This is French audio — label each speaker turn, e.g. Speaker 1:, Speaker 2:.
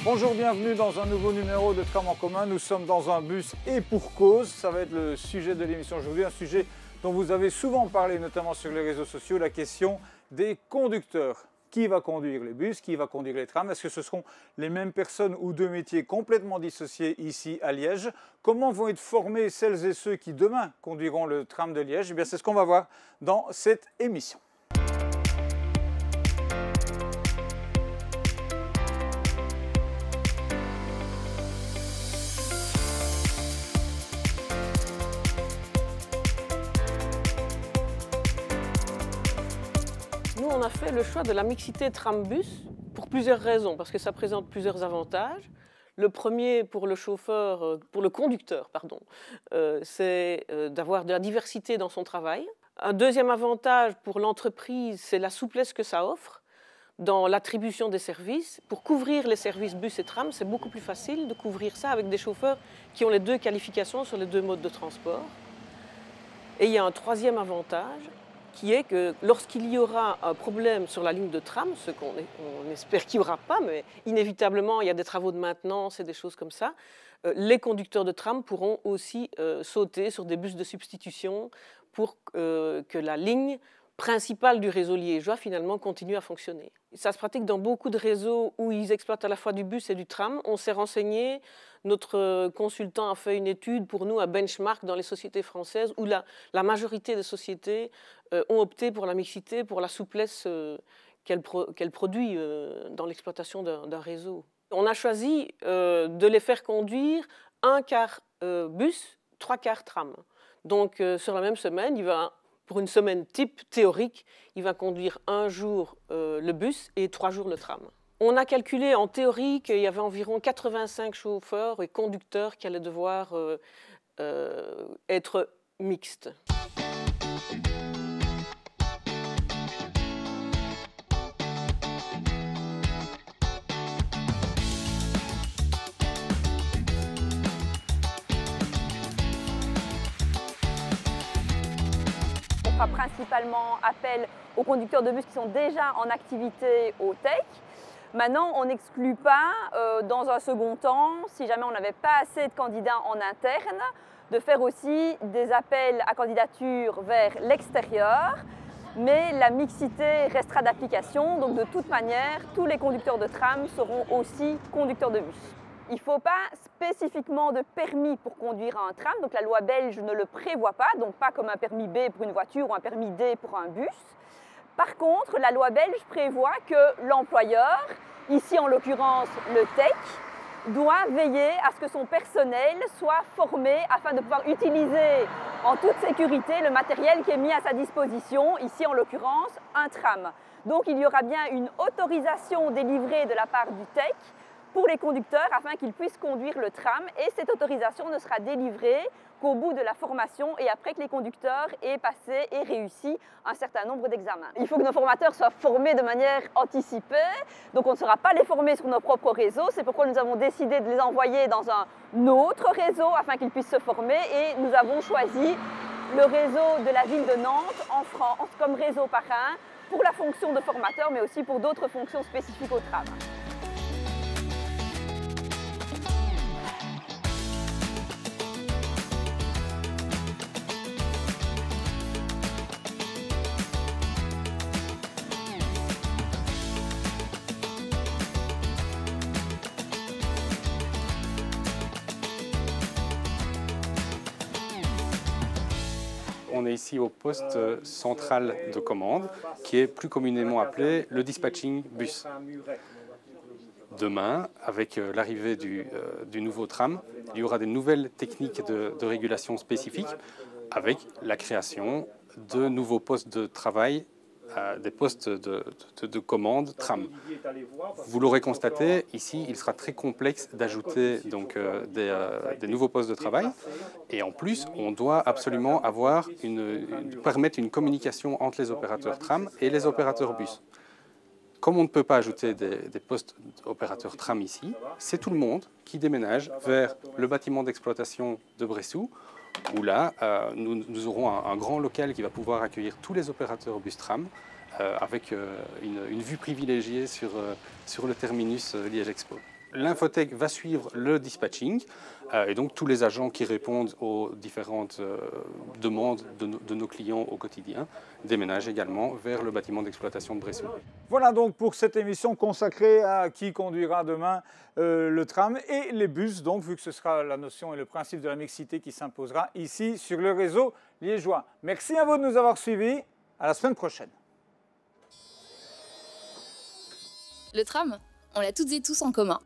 Speaker 1: Bonjour, bienvenue dans un nouveau numéro de Tram en commun. Nous sommes dans un bus et pour cause. Ça va être le sujet de l'émission aujourd'hui, un sujet dont vous avez souvent parlé, notamment sur les réseaux sociaux, la question des conducteurs. Qui va conduire les bus? Qui va conduire les trams? Est-ce que ce seront les mêmes personnes ou deux métiers complètement dissociés ici à Liège? Comment vont être formés celles et ceux qui demain conduiront le tram de Liège? Eh bien, c'est ce qu'on va voir dans cette émission.
Speaker 2: Nous, on a fait le choix de la mixité tram-bus pour plusieurs raisons, parce que ça présente plusieurs avantages. Le premier pour le chauffeur, pour le conducteur, pardon, c'est d'avoir de la diversité dans son travail. Un deuxième avantage pour l'entreprise, c'est la souplesse que ça offre dans l'attribution des services. Pour couvrir les services bus et tram, c'est beaucoup plus facile de couvrir ça avec des chauffeurs qui ont les deux qualifications sur les deux modes de transport. Et il y a un troisième avantage, qui est que lorsqu'il y aura un problème sur la ligne de tram, ce qu'on espère qu'il n'y aura pas, mais inévitablement il y a des travaux de maintenance et des choses comme ça, les conducteurs de tram pourront aussi sauter sur des bus de substitution pour que la ligne principale du réseau liégeois finalement continue à fonctionner. Ça se pratique dans beaucoup de réseaux où ils exploitent à la fois du bus et du tram. On s'est renseigné, notre consultant a fait une étude pour nous, un benchmark dans les sociétés françaises où la majorité des sociétés ont opté pour la mixité, pour la souplesse qu'elle produit dans l'exploitation d'un réseau. On a choisi de les faire conduire un quart bus, trois quarts tram. Donc sur la même semaine, pour une semaine type théorique, il va conduire un jour le bus et 3 jours le tram. On a calculé en théorie qu'il y avait environ 85 chauffeurs et conducteurs qui allaient devoir être mixtes.
Speaker 3: On fera principalement appel aux conducteurs de bus qui sont déjà en activité au TEC. Maintenant, on n'exclut pas, dans un second temps, si jamais on n'avait pas assez de candidats en interne, de faire aussi des appels à candidature vers l'extérieur. Mais la mixité restera d'application, donc de toute manière, tous les conducteurs de tram seront aussi conducteurs de bus. Il ne faut pas spécifiquement de permis pour conduire un tram, donc la loi belge ne le prévoit pas, donc pas comme un permis B pour une voiture ou un permis D pour un bus. Par contre, la loi belge prévoit que l'employeur, ici en l'occurrence le TEC, doit veiller à ce que son personnel soit formé afin de pouvoir utiliser en toute sécurité le matériel qui est mis à sa disposition, ici en l'occurrence un tram. Donc il y aura bien une autorisation délivrée de la part du TEC pour les conducteurs afin qu'ils puissent conduire le tram et cette autorisation ne sera délivrée qu'au bout de la formation et après que les conducteurs aient passé et réussi un certain nombre d'examens. Il faut que nos formateurs soient formés de manière anticipée, donc on ne saura pas les former sur nos propres réseaux, c'est pourquoi nous avons décidé de les envoyer dans un autre réseau afin qu'ils puissent se former et nous avons choisi le réseau de la ville de Nantes en France comme réseau parrain pour la fonction de formateur mais aussi pour d'autres fonctions spécifiques au tram.
Speaker 4: On est ici au poste central de commande, qui est plus communément appelé le dispatching bus. Demain, avec l'arrivée du nouveau tram, il y aura des nouvelles techniques de régulation spécifiques, avec la création de nouveaux postes de travail, des postes de commande tram. Vous l'aurez constaté, ici, il sera très complexe d'ajouter donc des nouveaux postes de travail. Et en plus, on doit absolument permettre une communication entre les opérateurs tram et les opérateurs bus. Comme on ne peut pas ajouter des postes d'opérateurs tram ici, c'est tout le monde qui déménage vers le bâtiment d'exploitation de Bressou, où là, nous aurons un grand local qui va pouvoir accueillir tous les opérateurs bus tram, avec une vue privilégiée sur le terminus Liège Expo. L'infotech va suivre le dispatching et donc tous les agents qui répondent aux différentes demandes de nos clients au quotidien déménagent également vers le bâtiment d'exploitation de Bressup.
Speaker 1: Voilà donc pour cette émission consacrée à qui conduira demain le tram et les bus, donc vu que ce sera la notion et le principe de la mixité qui s'imposera ici sur le réseau liégeois. Merci à vous de nous avoir suivis, à la semaine prochaine.
Speaker 5: Le tram, on l'a toutes et tous en commun.